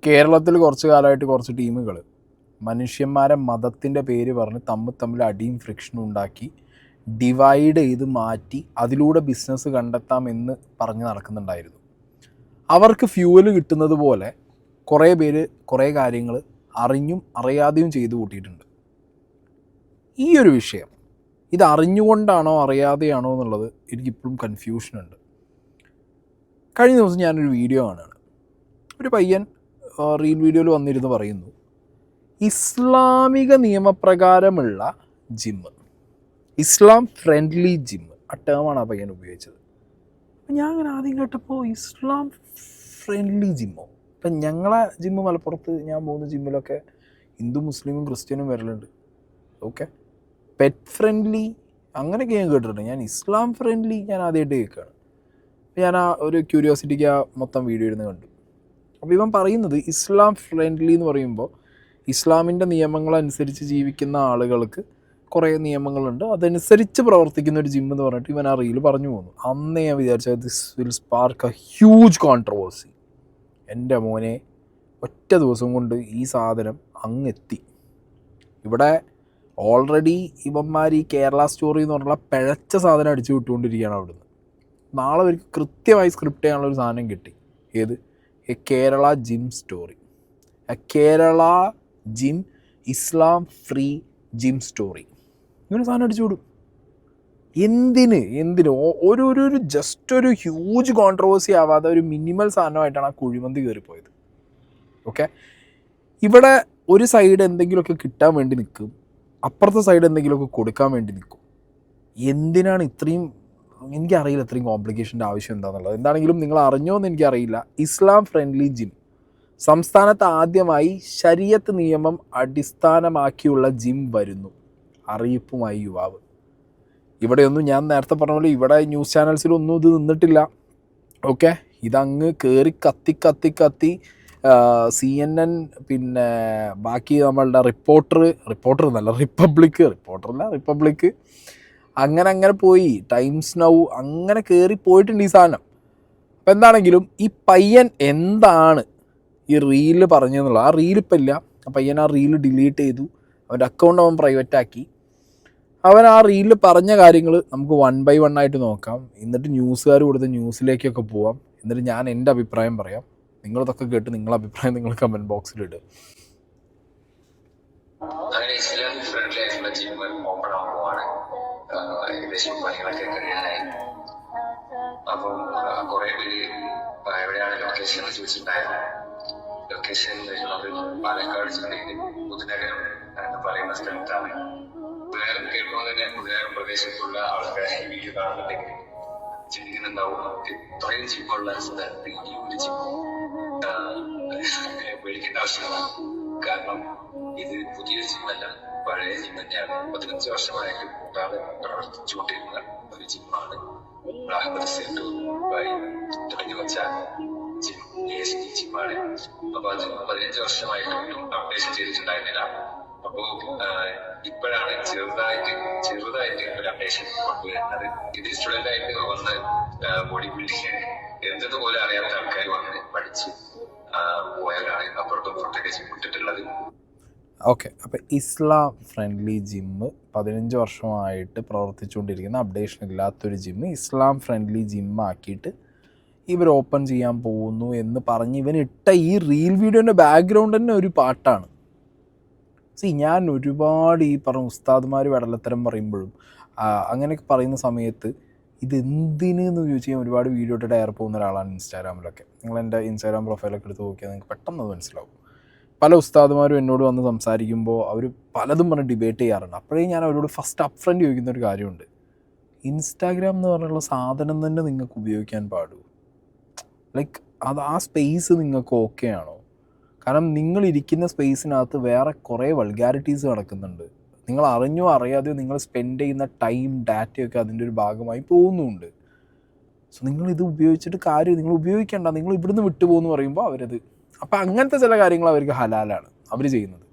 കേരളത്തിൽ കുറച്ച് കാലമായിട്ട് കുറച്ച് ടീമുകൾ മനുഷ്യന്മാരെ മതത്തിൻ്റെ പേര് പറഞ്ഞ് തമ്മിൽ അടിയും ഫ്രിക്ഷനും ഉണ്ടാക്കി ഡിവൈഡ് ചെയ്ത് മാറ്റി അതിലൂടെ ബിസിനസ് കണ്ടെത്താമെന്ന് പറഞ്ഞ് നടക്കുന്നുണ്ടായിരുന്നു. അവർക്ക് ഫ്യൂവൽ കിട്ടുന്നത് പോലെ കുറേ പേര് കുറേ കാര്യങ്ങൾ അറിഞ്ഞും അറിയാതെയും ചെയ്തു കൂട്ടിയിട്ടുണ്ട്. ഈ ഒരു വിഷയം ഇത് അറിഞ്ഞുകൊണ്ടാണോ അറിയാതെയാണോ എന്നുള്ളത് എനിക്കിപ്പോഴും കൺഫ്യൂഷനുണ്ട്. കഴിഞ്ഞ ദിവസം ഞാനൊരു വീഡിയോ കാണുകയാണ്. ഒരു പയ്യൻ റീൽ വീഡിയോയിൽ വന്നിരുന്ന് പറയുന്നു, ഇസ്ലാമിക നിയമപ്രകാരമുള്ള ജിമ്മ്, ഇസ്ലാം ഫ്രണ്ട്ലി ജിമ്മ്, ആ ടേമാണ് ആ പയ്യൻ ഉപയോഗിച്ചത്. അപ്പം ഞാൻ അങ്ങനെ ആദ്യം കേട്ടപ്പോൾ ഇസ്ലാം ഫ്രണ്ട്ലി ജിമ്മോ? ഇപ്പം ഞങ്ങളെ ജിമ്മ് മലപ്പുറത്ത് ഞാൻ പോകുന്ന ജിമ്മിലൊക്കെ ഹിന്ദു മുസ്ലിമും ക്രിസ്ത്യനും വരലുണ്ട്. ഓക്കെ, പെറ്റ് ഫ്രണ്ട്ലി അങ്ങനെയൊക്കെ ഞാൻ കേട്ടിട്ടുണ്ട്. ഞാൻ ഇസ്ലാം ഫ്രണ്ട്ലി ഞാൻ ആദ്യമായിട്ട് കേൾക്കുകയാണ്. ഞാൻ ആ ഒരു ക്യൂരിയോസിറ്റിക്ക് ആ മൊത്തം വീഡിയോ ഇരുന്ന് കണ്ടു. അപ്പോൾ ഇവൻ പറയുന്നത് ഇസ്ലാം ഫ്രണ്ട്ലി എന്ന് പറയുമ്പോൾ ഇസ്ലാമിൻ്റെ നിയമങ്ങളനുസരിച്ച് ജീവിക്കുന്ന ആളുകൾക്ക് കുറേ നിയമങ്ങളുണ്ട്, അതനുസരിച്ച് പ്രവർത്തിക്കുന്ന ഒരു ജിം എന്ന് പറഞ്ഞിട്ട് ഇവൻ ആ റീൽ പറഞ്ഞു പോകുന്നു. അന്നേ ഞാൻ വിചാരിച്ചത് this will spark A huge controversy. എൻ്റെ മോനെ, ഒറ്റ ദിവസം കൊണ്ട് ഈ സാധനം അങ്ങെത്തി. ഇവിടെ ഓൾറെഡി ഇവന്മാർ ഈ കേരള സ്റ്റോറി എന്ന് പറഞ്ഞുള്ള പിഴച്ച സാധനം അടിച്ചു വിട്ടുകൊണ്ടിരിക്കുകയാണ് അവിടുന്ന്. നാളെ അവർക്ക് കൃത്യമായി സ്ക്രിപ്റ്റ് ചെയ്യാനുള്ളൊരു സാധനം കിട്ടി. ഏത്? A Kerala gym story, a Kerala gym Islam free gym story. ഇങ്ങനെ സാധനം അടിച്ചു വിടും. എന്തിന് ഒരു ജസ്റ്റ് ഒരു ഹ്യൂജ് കോൺട്രവേഴ്സി ആവാതെ ഒരു മിനിമൽ സാധനമായിട്ടാണ് ആ കുഴിമന്തി കയറിപ്പോയത്. ഓക്കെ, ഇവിടെ ഒരു സൈഡ് എന്തെങ്കിലുമൊക്കെ കിട്ടാൻ വേണ്ടി നിൽക്കും, അപ്പുറത്തെ സൈഡ് എന്തെങ്കിലുമൊക്കെ കൊടുക്കാൻ വേണ്ടി നിൽക്കും. എന്തിനാണ് ഇത്രയും? എനിക്കറിയില്ല ഇത്രയും കോംപ്ലിക്കേഷൻ്റെ ആവശ്യം എന്താണെന്നുള്ളത്. എന്താണെങ്കിലും നിങ്ങൾ അറിഞ്ഞോ എന്ന് എനിക്കറിയില്ല. ഇസ്ലാം ഫ്രണ്ട്ലി ജിം സംസ്ഥാനത്ത് ആദ്യമായി ശരീഅത്ത് നിയമം അടിസ്ഥാനമാക്കിയുള്ള ജിം വരുന്നു. അറിയിപ്പുമായി യുവാവ്. ഇവിടെയൊന്നും ഞാൻ നേരത്തെ പറഞ്ഞ പോലെ ഇവിടെ ന്യൂസ് ചാനൽസിലൊന്നും ഇത് നിന്നിട്ടില്ല. ഓക്കെ, ഇതങ്ങ് കയറി കത്തി CNN, പിന്നെ ബാക്കി നമ്മളുടെ റിപ്പബ്ലിക് അങ്ങനെ പോയി, ടൈംസ് നൗ, അങ്ങനെ കയറി പോയിട്ടുണ്ട് ഈ സാധനം. അപ്പം എന്താണെങ്കിലും ഈ പയ്യൻ എന്താണ് ഈ റീല് പറഞ്ഞതെന്നുള്ള, ആ റീലിപ്പം ഇല്ല. ആ പയ്യൻ ആ റീല് ഡിലീറ്റ് ചെയ്തു, അവൻ്റെ അക്കൗണ്ട് അവൻ പ്രൈവറ്റ് ആക്കി. അവൻ ആ റീലിൽ പറഞ്ഞ കാര്യങ്ങൾ നമുക്ക് 1 by 1 ആയിട്ട് നോക്കാം. എന്നിട്ട് ന്യൂസുകാർ കൊടുത്ത ന്യൂസിലേക്കൊക്കെ പോവാം. എന്നിട്ട് ഞാൻ എൻ്റെ അഭിപ്രായം പറയാം. നിങ്ങളിതൊക്കെ കേട്ട് നിങ്ങളുടെ അഭിപ്രായം നിങ്ങൾ കമൻറ്റ് ബോക്സിൽ ഇടുക. അങ്ങനെ ഇസ്ലാമിക് ഫ്രണ്ട്ലി ആയിട്ടുള്ള ജിം ഓപ്പൺ ആകുമ്പോഴാണ് ഏകദേശം പണികളൊക്കെ കഴിയാനായി. അപ്പം കുറെ പേര് എവിടെയാണ് ലൊക്കേഷൻ എന്ന് ചോദിച്ചിട്ടുണ്ടായിരുന്നു. ലൊക്കേഷൻ പാലക്കാട് ജില്ലയിലെ പുതുനഗരം എന്ന് പറയുന്ന സ്ഥലത്താണ്. പുതുനഗരം കേൾക്കുമ്പോൾ തന്നെ പുതുനഗരം പ്രദേശത്തുള്ള ആൾക്കാർ ഈ വീഡിയോ കാണുന്നുണ്ടെങ്കിൽ ചിന്തിക്കുന്നുണ്ടാവും, ഇത്രയും ജിമ്മുള്ള സ്ഥലത്ത് ഈ ഒരു ജിം പേടിക്കേണ്ട ആവശ്യമാണ്. കാരണം ഇത് പുതിയ ജിമ്മല്ല, പഴയ ജിം തന്നെയാണ്. 15 വർഷമായിട്ട് ഒരാള് പ്രവർത്തിച്ചുകൊണ്ടിരുന്ന ഒരു ജിമ്മാണ്. അഹമ്മദ് സെന്റൂർ തുടങ്ങി വെച്ച ജിം ASD ജിമ്മാണ്. അപ്പൊ അത് 15 വർഷമായിട്ടൊന്നും അപ്ഡേഷൻ ചെയ്തിട്ടുണ്ടായിരുന്നില്ല. അപ്പോ ഇപ്പോഴാണ് ചെറുതായിട്ട് ഒരു അപ്ഡേഷൻ കൊണ്ടുവരുന്നത്. ഇത് സ്റ്റുഡന്റ് ആയിട്ട് വന്ന് ബോഡി ബിൽഡിങ് എന്തെന്നുപോലെ അറിയാത്ത ആൾക്കാർ വന്ന് പഠിച്ച് പോയാലാണ് അപ്പുറത്തും ഇപ്പുറത്തൊക്കെ ജിമ്മിട്ടിട്ടുള്ളത്. ഓക്കെ, അപ്പോൾ ഇസ്ലാം ഫ്രണ്ട്ലി ജിമ്മ് 15 വർഷമായിട്ട് പ്രവർത്തിച്ചുകൊണ്ടിരിക്കുന്ന അപ്ഡേഷൻ ഇല്ലാത്തൊരു ജിമ്മ് ഇസ്ലാം ഫ്രണ്ട്ലി ജിമ്മാക്കിയിട്ട് ഇവർ ഓപ്പൺ ചെയ്യാൻ പോകുന്നു എന്ന് പറഞ്ഞ് ഇവൻ ഇട്ട ഈ റീൽ വീഡിയോൻ്റെ ബാക്ക്ഗ്രൗണ്ട് തന്നെ ഒരു പാട്ടാണ്. ഞാൻ ഒരുപാട് ഈ പറഞ്ഞ ഉസ്താദ്മാർ വെടലത്തരം പറയുമ്പോഴും അങ്ങനെയൊക്കെ പറയുന്ന സമയത്ത് ഇതെന്തിനെന്ന് ചോദിച്ച് ഞാൻ ഒരുപാട് വീഡിയോ ഇട്ട് ഡയർ പോകുന്ന ഒരാളാണ് ഇൻസ്റ്റാഗ്രാമിലൊക്കെ. നിങ്ങൾ എൻ്റെ ഇൻസ്റ്റാഗ്രാം പ്രൊഫൈലൊക്കെ എടുത്ത് നോക്കിയാൽ നിങ്ങൾക്ക് പെട്ടെന്ന് അത് മനസ്സിലാവും. പല ഉസ്താദുമാരും എന്നോട് വന്ന് സംസാരിക്കുമ്പോൾ അവർ പലതും പറഞ്ഞ് ഡിബേറ്റ് ചെയ്യാറുണ്ട്. അപ്പോഴേ ഞാൻ അവരോട് ഫസ്റ്റ് അപ്പ് ഫ്രണ്ട് ചോദിക്കുന്ന ഒരു കാര്യമുണ്ട്, ഇൻസ്റ്റാഗ്രാം എന്ന് പറഞ്ഞുള്ള സാധനം തന്നെ നിങ്ങൾക്ക് ഉപയോഗിക്കാൻ പാടൂ? ലൈക്ക് അത് ആ സ്പേസ് നിങ്ങൾക്ക് ഓക്കെ ആണോ? കാരണം നിങ്ങളിരിക്കുന്ന സ്പേസിനകത്ത് വേറെ കുറേ വൾഗാരിറ്റീസ് നടക്കുന്നുണ്ട്. നിങ്ങൾ അറിഞ്ഞോ അറിയാതെയോ നിങ്ങൾ സ്പെൻഡ് ചെയ്യുന്ന ടൈം, ഡാറ്റയൊക്കെ അതിൻ്റെ ഒരു ഭാഗമായി പോകുന്നുണ്ട്. സോ നിങ്ങളിത് ഉപയോഗിച്ചിട്ട് നിങ്ങൾ ഉപയോഗിക്കേണ്ട, നിങ്ങൾ ഇവിടുന്ന് വിട്ടുപോകുമെന്ന് പറയുമ്പോൾ അവരത്, അപ്പം അങ്ങനത്തെ ചില കാര്യങ്ങൾ അവർക്ക് ഹലാലാണ് അവർ ചെയ്യുന്നത്,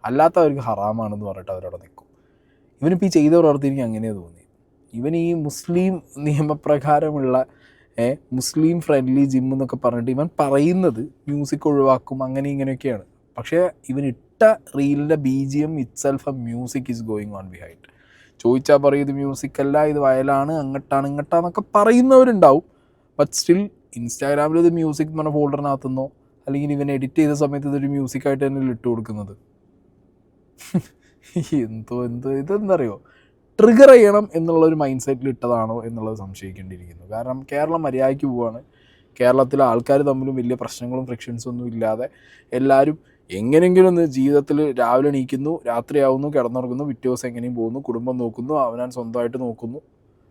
അല്ലാത്ത അവർക്ക് ഹറാമാണെന്ന് പറഞ്ഞിട്ട് അവരവിടെ നിൽക്കും. ഇവനിപ്പോൾ ഈ ചെയ്ത പ്രവർത്തി എനിക്ക് അങ്ങനെ തോന്നി. ഇവൻ ഈ മുസ്ലിം നിയമപ്രകാരമുള്ള മുസ്ലിം ഫ്രണ്ട്ലി ജിം എന്നൊക്കെ പറഞ്ഞിട്ട് ഇവൻ പറയുന്നത് മ്യൂസിക് ഒഴിവാക്കും അങ്ങനെ ഇങ്ങനെയൊക്കെയാണ്. പക്ഷേ ഇവൻ ഇട്ട റീലിൻ്റെ BGM itself A music is going on behind. ചോദിച്ചാൽ പറയും ഇത് മ്യൂസിക് അല്ല, ഇത് വയലാണ്, അങ്ങട്ടാണ് ഇങ്ങട്ടാന്നൊക്കെ പറയുന്നവരുണ്ടാവും. ബട്ട് സ്റ്റിൽ ഇൻസ്റ്റാഗ്രാമിൽ ഇത് മ്യൂസിക് എന്ന് പറഞ്ഞ ഫോൾഡറിനകത്തുനിന്നോ അല്ലെങ്കിൽ ഇവൻ എഡിറ്റ് ചെയ്ത സമയത്ത് ഇതൊരു മ്യൂസിക്കായിട്ട് തന്നെ ഇട്ട് കൊടുക്കുന്നത്. ഇതെന്താ അറിയോ, ട്രിഗർ ചെയ്യണം എന്നുള്ളൊരു മൈൻഡ് സെറ്റിൽ ഇട്ടതാണോ എന്നുള്ളത് സംശയിക്കേണ്ടിയിരിക്കുന്നു. കാരണം കേരളം മര്യാദയ്ക്ക് പോവുകയാണ്. കേരളത്തിലെ ആൾക്കാർ തമ്മിലും വലിയ പ്രശ്നങ്ങളും ഫ്രിക്ഷൻസും ഒന്നും ഇല്ലാതെ എല്ലാവരും എങ്ങനെയെങ്കിലും ഒന്ന് ജീവിതത്തിൽ രാവിലെ എണീക്കുന്നു, രാത്രിയാവുന്നു, കിടന്നുറങ്ങുന്നു, പിറ്റേ ദിവസം എങ്ങനെയും പോകുന്നു, കുടുംബം നോക്കുന്നു, അവനാൻ സ്വന്തമായിട്ട് നോക്കുന്നു,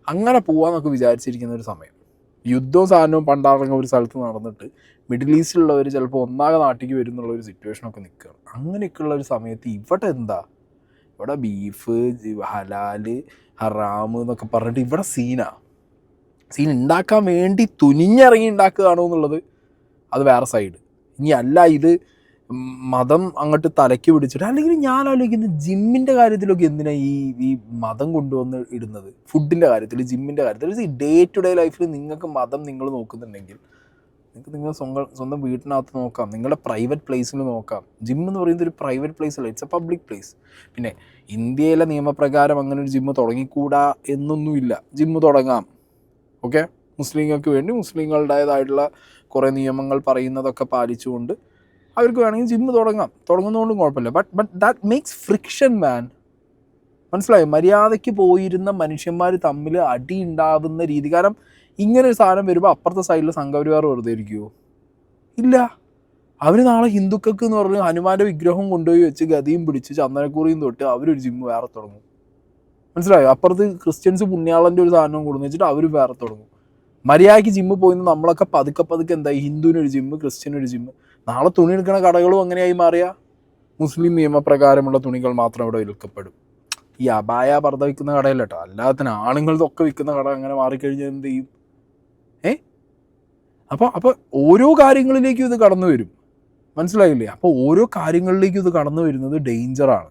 അങ്ങനെ പോകാമെന്നൊക്കെ വിചാരിച്ചിരിക്കുന്ന ഒരു സമയം. യുദ്ധവും സാധനവും പണ്ടാറങ്ങ ഒരു സ്ഥലത്ത് നടന്നിട്ട് മിഡിൽ ഈസ്റ്റിലുള്ളവർ ചിലപ്പോൾ ഒന്നാകെ നാട്ടിലേക്ക് വരും എന്നുള്ളൊരു സിറ്റുവേഷനൊക്കെ നിൽക്കുകയാണ്. അങ്ങനെയൊക്കെയുള്ള ഒരു സമയത്ത് ഇവിടെ എന്താ, ഇവിടെ ബീഫ്, ഹലാല്, ഹറാം എന്നൊക്കെ പറഞ്ഞിട്ട് ഇവിടെ സീൻ ഉണ്ടാക്കാൻ വേണ്ടി തുനിഞ്ഞിറങ്ങി ഉണ്ടാക്കുകയാണോ എന്നുള്ളത് അത് വേറെ സൈഡ്. ഇനി അല്ല ഇത് മതം അങ്ങോട്ട് തലയ്ക്ക് പിടിച്ചിട്ട്, അല്ലെങ്കിൽ ഞാൻ ആലോചിക്കുന്നത് ജിമ്മിൻ്റെ കാര്യത്തിലൊക്കെ എന്തിനാണ് ഈ മതം കൊണ്ടുവന്ന് ഇടുന്നത്? ഫുഡിൻ്റെ കാര്യത്തിൽ, ജിമ്മിൻ്റെ കാര്യത്തിൽ, ഈ ഡേ ടു ഡേ ലൈഫിൽ നിങ്ങൾക്ക് മതം നിങ്ങൾ നോക്കുന്നുണ്ടെങ്കിൽ നിങ്ങൾക്ക് നിങ്ങൾ സ്വന്തം വീട്ടിനകത്ത് നോക്കാം, നിങ്ങളുടെ പ്രൈവറ്റ് പ്ലേസിൽ നോക്കാം. ജിം എന്ന് പറയുന്നത് ഒരു പ്രൈവറ്റ് പ്ലേസ് അല്ല, ഇറ്റ്സ് എ പബ്ലിക് പ്ലേസ്. പിന്നെ ഇന്ത്യയിലെ നിയമപ്രകാരം അങ്ങനെ ഒരു ജിമ്മ് തുടങ്ങിക്കൂടാ എന്നൊന്നുമില്ല. ജിമ്മ് തുടങ്ങാം, ഓക്കെ, മുസ്ലിങ്ങൾക്ക് വേണ്ടി മുസ്ലിങ്ങളുടേതായിട്ടുള്ള കുറേ നിയമങ്ങൾ പറയുന്നതൊക്കെ പാലിച്ചുകൊണ്ട് അവർക്ക് വേണമെങ്കിൽ ജിമ്മ് തുടങ്ങുന്നതുകൊണ്ടും കുഴപ്പമില്ല. ബട്ട് ദാറ്റ് മേക്സ് ഫ്രിക്ഷൻ മാൻ. മനസ്സിലായോ? മര്യാദയ്ക്ക് പോയിരുന്ന മനുഷ്യന്മാർ തമ്മിൽ അടി ഉണ്ടാവുന്ന രീതി. കാരണം ഇങ്ങനെ ഒരു സാധനം വരുമ്പോൾ അപ്പുറത്തെ സൈഡിൽ സംഘപരിവാർ വെറുതെ ഇരിക്കുമോ? ഇല്ല. അവർ നാളെ ഹിന്ദുക്കൾക്ക് എന്ന് പറഞ്ഞ് ഹനുമാൻ്റെ വിഗ്രഹം കൊണ്ടുപോയി വെച്ച് ഗതിയും പിടിച്ച് ചന്ദനക്കൂറിയും തൊട്ട് അവരൊരു ജിമ്മ് വേറെ തുടങ്ങും. മനസ്സിലായോ? അപ്പുറത്ത് ക്രിസ്ത്യൻസ് പുണ്യാളൻ്റെ ഒരു സാധനം കൊടുന്ന് വെച്ചിട്ട് അവർ വേറെ തുടങ്ങും. മര്യാദയ്ക്ക് ജിമ്മ് പോയിന്ന് നമ്മളൊക്കെ പതുക്കെ എന്തായി, ഹിന്ദുവിനൊരു ജിമ്മ്, ക്രിസ്ത്യനൊരു ജിമ്മ്. നാളെ തുണി എടുക്കുന്ന കടകളും അങ്ങനെയായി മാറിയ മുസ്ലിം നിയമപ്രകാരമുള്ള തുണികൾ മാത്രം അവിടെ വിൽക്കപ്പെടും. ഈ അബായ പർദ്ദ വിൽക്കുന്ന കടയല്ല കേട്ടോ, അല്ലാത്തതിന് ആണുങ്ങളതൊക്കെ വിൽക്കുന്ന കട അങ്ങനെ മാറിക്കഴിഞ്ഞാൽ എന്ത് ചെയ്യും? അപ്പോൾ ഓരോ കാര്യങ്ങളിലേക്കും ഇത് കടന്നു വരും. മനസ്സിലായില്ലേ? അപ്പോൾ ഓരോ കാര്യങ്ങളിലേക്കും ഇത് കടന്നു വരുന്നത് ഡേഞ്ചറാണ്.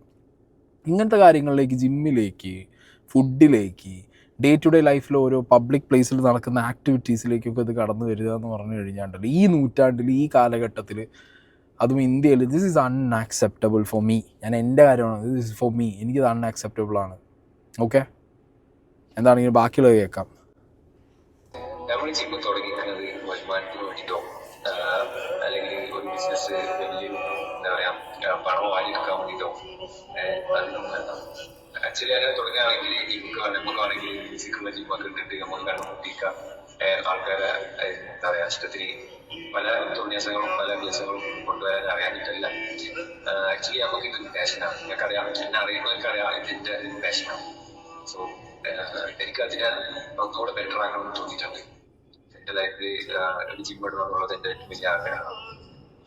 ഇങ്ങനത്തെ കാര്യങ്ങളിലേക്ക്, ജിമ്മിലേക്ക്, ഫുഡിലേക്ക്, ഡേ ടു ഡേ ലൈഫിൽ ഓരോ പബ്ലിക് പ്ലേസിൽ നടക്കുന്ന ആക്ടിവിറ്റീസിലേക്കൊക്കെ ഇത് കടന്നു വരിക എന്ന് പറഞ്ഞു കഴിഞ്ഞാൽ ഈ നൂറ്റാണ്ടിൽ, ഈ കാലഘട്ടത്തിൽ, അതും ഇന്ത്യയിൽ, this is unacceptable for me. ഞാൻ എൻ്റെ കാര്യമാണ്, ദിസ് ഈസ് ഫോർ മീ. എനിക്കിത് അൺആക്സെപ്റ്റബിൾ ആണ്. ഓക്കെ, എന്താണെങ്കിലും ബാക്കിയുള്ളത് കേൾക്കാം. നമ്മൾ ജിമ്മ് തുടങ്ങിയിരിക്കുന്നത് വരുമാനത്തിന് വേണ്ടിയിട്ടോ അല്ലെങ്കിൽ ഒരു ബിസിനസ് വലിയൊരു എന്താ പറയുക പണം വാങ്ങിയെടുക്കാൻ വേണ്ടിയിട്ടോ അതിനൊന്നല്ല. ആക്ച്വലി അങ്ങനെ തുടങ്ങുകയാണെങ്കിൽ നമുക്കാണെങ്കിൽ ഫിസിക്കുള്ള ജിമ്മൊക്കെ ഇട്ടിട്ട് നമുക്ക് കണ്ടുമുട്ടിക്കാം. ആൾക്കാരെ എന്താ പറയുക ഇഷ്ടത്തിന് പല തോന്നിയാസങ്ങളും പല ദിവസങ്ങളും കൊണ്ടുവരാൻ അറിയാനിട്ടല്ല. ആക്ച്വലി നമുക്ക് ഇതൊരു പാഷനാണ്. നിങ്ങൾക്കറിയാം, എന്നെ അറിയുന്നവർക്കറിയാം ഇതിൻ്റെ പാഷനാണ്. സോ എനിക്കതിനെ ഒന്നുകൂടെ ബെറ്റർ ആകണമെന്ന് തോന്നിയിട്ടുണ്ട്. എൻ്റെ ലൈഫിൽ ഒരു ജിം ഇടണമെന്നുള്ളത് എൻ്റെ ഏറ്റവും വലിയ ആഗ്രഹമാണ്.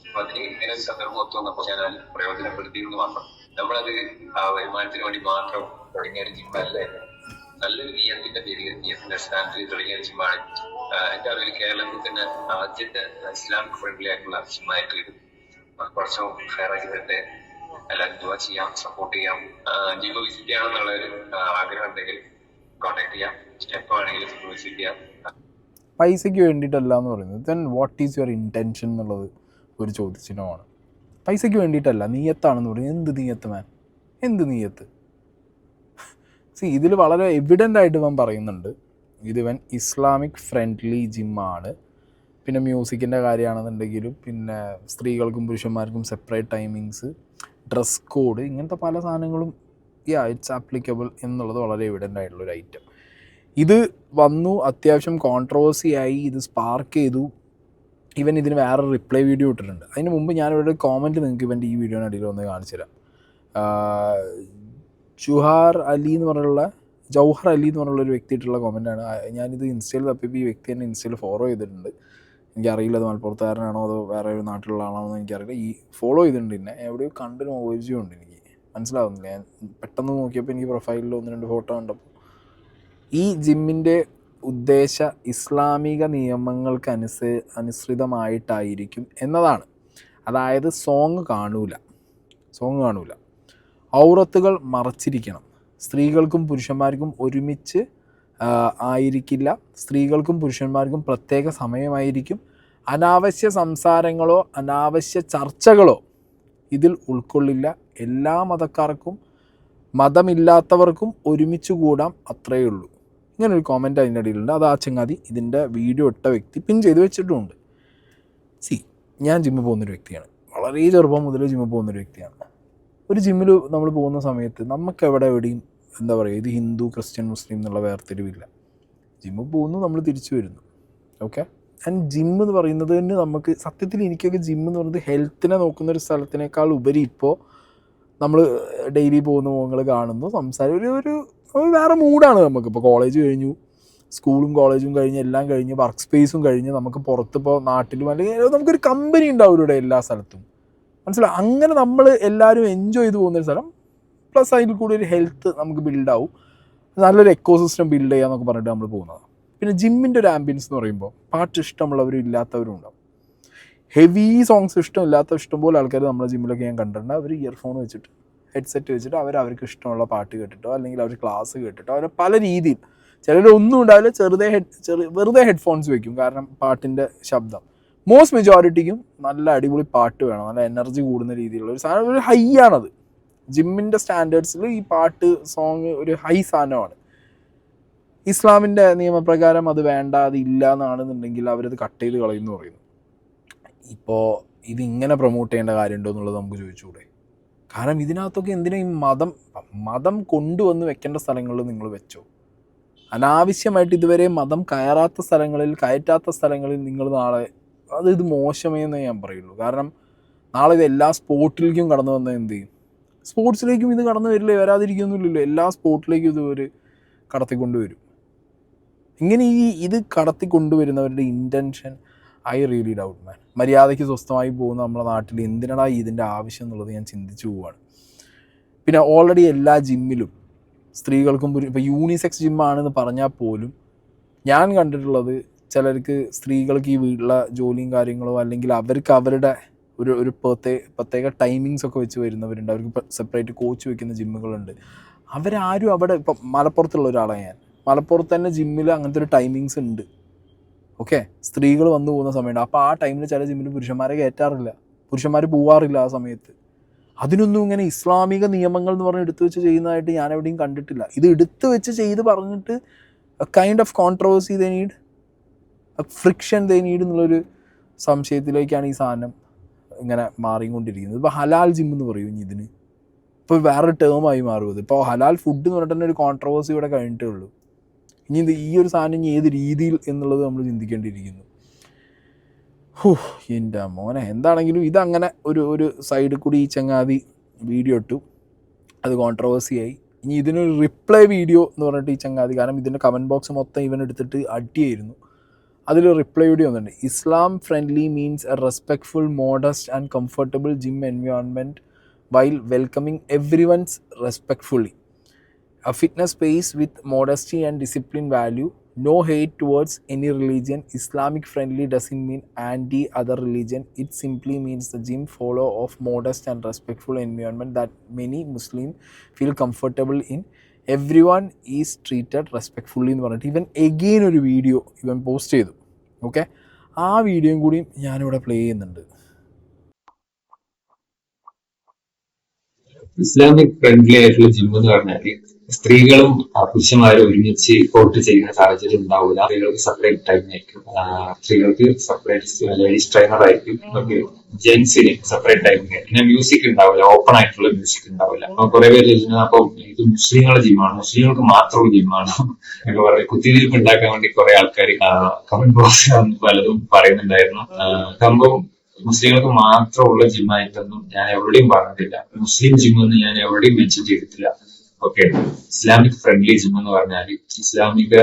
അപ്പൊ അതിന് ഇങ്ങനെ ഒരു സന്ദർഭം ഒത്തു വന്നപ്പോൾ ഞാൻ പ്രയോജനപ്പെടുത്തിയെന്ന് മാത്രം. നമ്മളത് ആ വരുമാനത്തിന് വേണ്ടി മാത്രം തുടങ്ങിയ ഒരു ജിമ്മല്ല. നല്ലൊരു നിയത്തിന്റെ പേര്, നിയത്തിന്റെ സ്റ്റാൻഡിൽ തുടങ്ങിയ ഒരു ജിമ്മാണ്. എൻ്റെ അറിവിൽ കേരളത്തിൽ തന്നെ ആദ്യത്തെ ഇസ്ലാമിക് ഫ്രണ്ട്ലി ആയിട്ടുള്ള ജിമ്മായിട്ട് ഇത്. കുറച്ചും ഫെയറാക്കി തന്നെ എല്ലാവരും ദുആ ചെയ്യാം, സപ്പോർട്ട് ചെയ്യാം. ജിമ്മ് വിസിറ്റ് ചെയ്യണമെന്നുള്ള ഒരു ആഗ്രഹം ഉണ്ടെങ്കിൽ കോൺടാക്ട് ചെയ്യാം. എപ്പോൾ വേണമെങ്കിലും ജിമ്മ് വിസിറ്റ് ചെയ്യാം. പൈസയ്ക്ക് വേണ്ടിയിട്ടല്ല എന്ന് പറയുന്നത്. Then what is your intention എന്നുള്ളത് ഒരു ചോദ്യചിഹ്നമാണ്. പൈസയ്ക്ക് വേണ്ടിയിട്ടല്ല, നീയത്താണെന്ന് പറയുന്നത്. എന്ത് നീയത്ത് മാൻ, എന്ത് നീയത്ത്? ഇതിൽ വളരെ എവിഡൻ്റ് ആയിട്ട് ഇവൻ പറയുന്നുണ്ട്, ഇതിവൻ ഇസ്ലാമിക് ഫ്രണ്ട്ലി ജിമ്മാണ്. പിന്നെ മ്യൂസിക്കിൻ്റെ കാര്യമാണെന്നുണ്ടെങ്കിലും, പിന്നെ സ്ത്രീകൾക്കും പുരുഷന്മാർക്കും സെപ്പറേറ്റ് ടൈമിങ്സ്, ഡ്രസ് കോഡ്, ഇങ്ങനത്തെ പല സാധനങ്ങളും ഇറ്റ്സ് ആപ്ലിക്കബിൾ എന്നുള്ളത് വളരെ എവിഡൻ്റ് ആയിട്ടുള്ളൊരു ഐറ്റം. ഇത് വന്നു, അത്യാവശ്യം കോൺട്രവേഴ്സി ആയി, ഇത് സ്പാർക്ക് ചെയ്തു. ഇവൻ ഇതിന് വേറെ റിപ്ലൈ വീഡിയോ ഇട്ടിട്ടുണ്ട്. അതിന് മുമ്പ് ഞാനിവിടെ ഒരു കോമൻറ്റ് നിങ്ങൾക്ക് ഇവൻ്റെ ഈ വീഡിയോയുടെ അടിയിൽ ഒന്ന് കാണിച്ചു തരാം. ജൗഹർ അലി എന്ന് പറഞ്ഞുള്ളൊരു വ്യക്തി ഇട്ടുള്ള കോമൻറ്റാണ്. ഞാനിത് ഇൻസ്റ്റയിൽ തപ്പിയപ്പോൾ ഈ വ്യക്തി എന്നെ ഇൻസ്റ്റയിൽ ഫോളോ ചെയ്തിട്ടുണ്ട്. എനിക്കറിയില്ല അത് മലപ്പുറത്തുകാരനാണോ അതോ വേറെ ഒരു നാട്ടിലുള്ള ആളാണോ എന്ന് എനിക്കറിയില്ല. ഈ ഫോളോ ചെയ്തിട്ടുണ്ട്. പിന്നെ എവിടെയോ കണ്ടൊരു പരിചയമുണ്ട്, എനിക്ക് മനസ്സിലാവുന്നില്ല. ഞാൻ പെട്ടെന്ന് നോക്കിയപ്പോൾ എനിക്ക് പ്രൊഫൈലിൽ 1-2 ഫോട്ടോ കണ്ടപ്പോൾ ഈ ജിമ്മിൻ്റെ ഉദ്ദേശ ഇസ്ലാമിക നിയമങ്ങൾക്ക് അനുസൃതമായിട്ടായിരിക്കും എന്നതാണ്. അതായത് സോങ് കാണൂല, ഔറത്തുകൾ മറച്ചിരിക്കണം, സ്ത്രീകൾക്കും പുരുഷന്മാർക്കും ഒരുമിച്ച് ആയിരിക്കില്ല. സ്ത്രീകൾക്കും പുരുഷന്മാർക്കും പ്രത്യേക സമയമായിരിക്കും. അനാവശ്യ സംസാരങ്ങളോ അനാവശ്യ ചർച്ചകളോ ഇതിൽ ഉൾക്കൊള്ളില്ല. എല്ലാ മതക്കാർക്കും മതമില്ലാത്തവർക്കും ഒരുമിച്ച് കൂടാം, അത്രയേ ഉള്ളൂ. ഇങ്ങനൊരു കോമൻറ്റ് അതിൻ്റെ ഇടയിലുണ്ട്. അത് ആ ചങ്ങാതി ഇതിൻ്റെ വീഡിയോ ഇട്ട വ്യക്തി പിൻ ചെയ്ത് വെച്ചിട്ടുമുണ്ട്. ഞാൻ ജിമ്മിൽ പോകുന്നൊരു വ്യക്തിയാണ്. വളരെ ചെറുപ്പം മുതൽ ജിമ്മിൽ പോകുന്നൊരു വ്യക്തിയാണ്. ഒരു ജിമ്മിൽ നമ്മൾ പോകുന്ന സമയത്ത് എവിടെയും എന്താ പറയുക, ഇത് ഹിന്ദു ക്രിസ്ത്യൻ മുസ്ലിം എന്നുള്ള വേർതിരിവില്ല. ജിമ്മിൽ പോകുന്നു, നമ്മൾ തിരിച്ചു വരുന്നു. ഓക്കെ. ആൻഡ് ജിമ്മ് എന്ന് പറയുന്നത് തന്നെ നമുക്ക് സത്യത്തിൽ എനിക്കൊക്കെ ജിമ്മ് എന്ന് പറയുന്നത് ഹെൽത്തിനെ നോക്കുന്നൊരു സ്ഥലത്തിനേക്കാൾ ഉപരി ഇപ്പോൾ നമ്മൾ ഡെയിലി പോകുന്ന മുഖങ്ങൾ കാണുന്നു, ഒരു വേറെ മൂഡാണ് നമുക്ക്. ഇപ്പോൾ കോളേജ് കഴിഞ്ഞു, സ്കൂളും കോളേജും കഴിഞ്ഞ് എല്ലാം കഴിഞ്ഞ് വർക്ക് സ്പേസും കഴിഞ്ഞ് നമുക്ക് പുറത്തിപ്പോൾ നാട്ടിലും അല്ലെങ്കിൽ നമുക്കൊരു കമ്പനി ഉണ്ടാവും ഇവിടെ എല്ലാ സ്ഥലത്തും, മനസ്സിലാവും. അങ്ങനെ നമ്മൾ എല്ലാവരും എൻജോയ് ചെയ്ത് പോകുന്നൊരു സ്ഥലം, പ്ലസ് അതിൽ കൂടി ഒരു ഹെൽത്ത് നമുക്ക് ബിൽഡാവും, നല്ലൊരു എക്കോസിസ്റ്റം ബിൽഡ് ചെയ്യാന്നൊക്കെ പറഞ്ഞിട്ട് നമ്മൾ പോകുന്നത്. പിന്നെ ജിമ്മിൻ്റെ ഒരു ആംബിയൻസ് എന്ന് പറയുമ്പോൾ പാട്ട് ഇഷ്ടമുള്ളവരും ഇല്ലാത്തവരും ഉണ്ടാവും. ഹെവി സോങ്സ് ഇഷ്ടംപോലെ ആൾക്കാർ നമ്മുടെ ജിമ്മിലൊക്കെ ഞാൻ കണ്ടിട്ടുണ്ട്. അവർ ഇയർഫോൺ വെച്ചിട്ട് ഹെഡ്സെറ്റ് വെച്ചിട്ട് അവർക്ക് ഇഷ്ടമുള്ള പാട്ട് കേട്ടിട്ടോ അല്ലെങ്കിൽ അവർ ക്ലാസ് കേട്ടിട്ടോ അവർ പല രീതിയിൽ, ചിലരൊന്നും ഉണ്ടാവില്ല, വെറുതെ ഹെഡ്ഫോൺസ് വെക്കും, കാരണം പാട്ടിൻ്റെ ശബ്ദം. മോസ്റ്റ് മെജോറിറ്റിക്കും നല്ല അടിപൊളി പാട്ട് വേണം, നല്ല എനർജി കൂടുന്ന രീതിയിലുള്ള ഒരു സാധനം, ഒരു ഹൈ ആണത്. ജിമ്മിൻ്റെ സ്റ്റാൻഡേർഡ്സിൽ ഈ പാട്ട് സോങ് ഒരു ഹൈ സാധനമാണ്. ഇസ്ലാമിൻ്റെ നിയമപ്രകാരം അത് വേണ്ട, അതില്ല എന്നാണെന്നുണ്ടെങ്കിൽ അവരത് കട്ട് ചെയ്ത് കളയുമെന്ന് പറയുന്നു. ഇപ്പോൾ ഇതിങ്ങനെ പ്രൊമോട്ട് ചെയ്യേണ്ട കാര്യമുണ്ടോ എന്നുള്ളത് നമുക്ക് ചോദിച്ചുകൂടെ? കാരണം ഇതിനകത്തൊക്കെ എന്തിനാ ഈ മതം കൊണ്ടുവന്ന് വെക്കേണ്ട സ്ഥലങ്ങളിൽ നിങ്ങൾ വെച്ചോ. അനാവശ്യമായിട്ട് ഇതുവരെ മതം കയറ്റാത്ത സ്ഥലങ്ങളിൽ നിങ്ങൾ നാളെ ഇത് മോശമേ എന്നേ ഞാൻ പറയുള്ളൂ. കാരണം നാളെ ഇത് എല്ലാ സ്പോർട്ടിലേക്കും കടന്നു വന്നാൽ എന്ത് ചെയ്യും? സ്പോർട്സിലേക്കും ഇത് കടന്നു വരില്ലേ, വരാതിരിക്കൊന്നുമില്ലല്ലോ. എല്ലാ സ്പോർട്ടിലേക്കും ഇത് ഒരു കടത്തിക്കൊണ്ടുവരും. ഇങ്ങനെ ഇത് കടത്തിക്കൊണ്ടുവരുന്നവരുടെ ഇൻറ്റൻഷൻ ഐ റിയലി ഡൗട്ട് മാൻ. മര്യാദയ്ക്ക് സ്വസ്ഥമായി പോകുന്ന നമ്മുടെ നാട്ടിൽ എന്തിനാണ് ഇതിൻ്റെ ആവശ്യം എന്നുള്ളത് ഞാൻ ചിന്തിച്ചു പോവുകയാണ്. പിന്നെ ഓൾറെഡി എല്ലാ ജിമ്മിലും സ്ത്രീകൾക്കും ഇപ്പോൾ യൂണിസെക്സ് ജിമ്മാണെന്ന് പറഞ്ഞാൽ പോലും ഞാൻ കണ്ടിട്ടുള്ളത് ചിലർക്ക് സ്ത്രീകൾക്ക് ഈ വീട്ടിലെ ജോലിയും കാര്യങ്ങളോ അല്ലെങ്കിൽ അവർക്ക് അവരുടെ ഒരു പ്രത്യേക ടൈമിങ്സ് ഒക്കെ വെച്ച് വരുന്നവരുണ്ട്. അവർക്ക് സെപ്പറേറ്റ് കോച്ച് വെക്കുന്ന ജിമ്മുകളുണ്ട്. അവരാരും അവിടെ ഇപ്പം മലപ്പുറത്തുള്ള ഒരാളാണ് ഞാൻ. മലപ്പുറത്ത് തന്നെ ജിമ്മിൽ അങ്ങനത്തെ ഒരു ടൈമിങ്സ് ഉണ്ട്. ഓക്കെ, സ്ത്രീകൾ വന്നു പോകുന്ന സമയമുണ്ട്. അപ്പോൾ ആ ടൈമിൽ ചില ജിമ്മിൽ പുരുഷന്മാരെ കയറ്റാറില്ല, പുരുഷന്മാർ പോവാറില്ല ആ സമയത്ത്. അതിനൊന്നും ഇങ്ങനെ ഇസ്ലാമിക നിയമങ്ങൾ എന്ന് പറഞ്ഞ് എടുത്തു വെച്ച് ചെയ്യുന്നതായിട്ട് ഞാൻ എവിടെയും കണ്ടിട്ടില്ല. ഇത് എടുത്തു വെച്ച് ചെയ്ത് പറഞ്ഞിട്ട് kind of controversy they need, friction they need എന്നുള്ളൊരു സംശയത്തിലേക്കാണ് ഈ സാധനം ഇങ്ങനെ മാറിക്കൊണ്ടിരിക്കുന്നത്. ഇപ്പോൾ ഹലാൽ ജിം എന്ന് പറയും ഇനി ഇതിന്, ഇപ്പോൾ വേറൊരു ടേമായി മാറും. ഇപ്പോൾ ഹലാൽ ഫുഡ് എന്ന് പറഞ്ഞിട്ട് തന്നെ ഒരു കോൺട്രവേഴ്സി ഇവിടെ കഴിഞ്ഞിട്ടേ ഉള്ളൂ. ഇനി ഈ ഒരു സാധനം ഇനി ഏത് രീതിയിൽ എന്നുള്ളത് നമ്മൾ ചിന്തിക്കേണ്ടിയിരിക്കുന്നു. എൻ്റെ മോനെ, എന്താണെങ്കിലും ഇതങ്ങനെ ഒരു സൈഡിൽ കൂടി ഈ ചങ്ങാതി വീഡിയോ ഇട്ടു, അത് കോൺട്രവേഴ്സിയായി. ഇനി ഇതിനൊരു റിപ്ലൈ വീഡിയോ എന്ന് പറഞ്ഞിട്ട് ഈ ചങ്ങാതി, കാരണം ഇതിൻ്റെ കമൻറ്റ് ബോക്സ് മൊത്തം ഇവൻ എടുത്തിട്ട് അടിയായിരുന്നു, അതിൽ റിപ്ലൈ വീഡിയോ വന്നിട്ടുണ്ട്. Islam friendly means a respectful, modest and comfortable gym environment while welcoming everyone's respectfully. A fitness space with modesty and discipline value. No hate towards any religion. Islamic friendly doesn't mean anti other religion. It simply means the gym follow of modest and respectful environment that many Muslims feel comfortable in. Everyone is treated respectfully എന്ന് പറഞ്ഞിട്ട് ഇവൻ again ഒരു video ഇവൻ post ചെയ്തു. Okay, ആ വീഡിയോയും കൂടി ഞാനിവിടെ പ്ലേ ചെയ്യുന്നുണ്ട്. ഇസ്ലാമിക് ഫ്രണ്ട്ലി ആയിട്ടുള്ള ജിം എന്ന് പറഞ്ഞാല് സ്ത്രീകളും പുരുഷന്മാരും ഒരുമിച്ച് വർക്ക് ചെയ്യുന്ന സാഹചര്യം ഉണ്ടാവില്ല. സ്ത്രീകൾക്ക് സെപ്പറേറ്റ് ടൈം ആയിരിക്കും, സ്ത്രീകൾക്ക് സെപ്പറേറ്റ് ലേഡീസ് ട്രെയിനർ ആയിരിക്കും, ജെന്റ്സിന് സെപ്പറേറ്റ് ടൈം ആയിരിക്കും. പിന്നെ മ്യൂസിക് ഉണ്ടാവില്ല, ഓപ്പൺ ആയിട്ടുള്ള മ്യൂസിക് ഉണ്ടാവില്ല. അപ്പൊ കുറെ പേര് ചോദിക്കുന്നത് അപ്പം ഇത് മുസ്ലിങ്ങളുടെ ജിമ്മാണ്, മുസ്ലിങ്ങൾക്ക് മാത്രമുള്ള ജിമ്മാണ് എന്നൊക്കെ പറയും. കുത്തിരിപ്പ് ഉണ്ടാക്കാൻ വേണ്ടി കുറെ ആൾക്കാർ കമന്റ് ബോക്സ് പലതും പറയുന്നുണ്ടായിരുന്നു. സംഭവം മുസ്ലിങ്ങൾക്ക് മാത്രമുള്ള ജിമ്മായിട്ടൊന്നും ഞാൻ എവിടെയും പറഞ്ഞിട്ടില്ല. മുസ്ലിം ജിം എന്ന് ഞാൻ എവിടെയും മെൻഷൻ ചെയ്തിട്ടില്ല. ഓക്കെ, ഇസ്ലാമിക് ഫ്രണ്ട്ലി ജിം എന്ന് പറഞ്ഞാൽ ഇസ്ലാമിക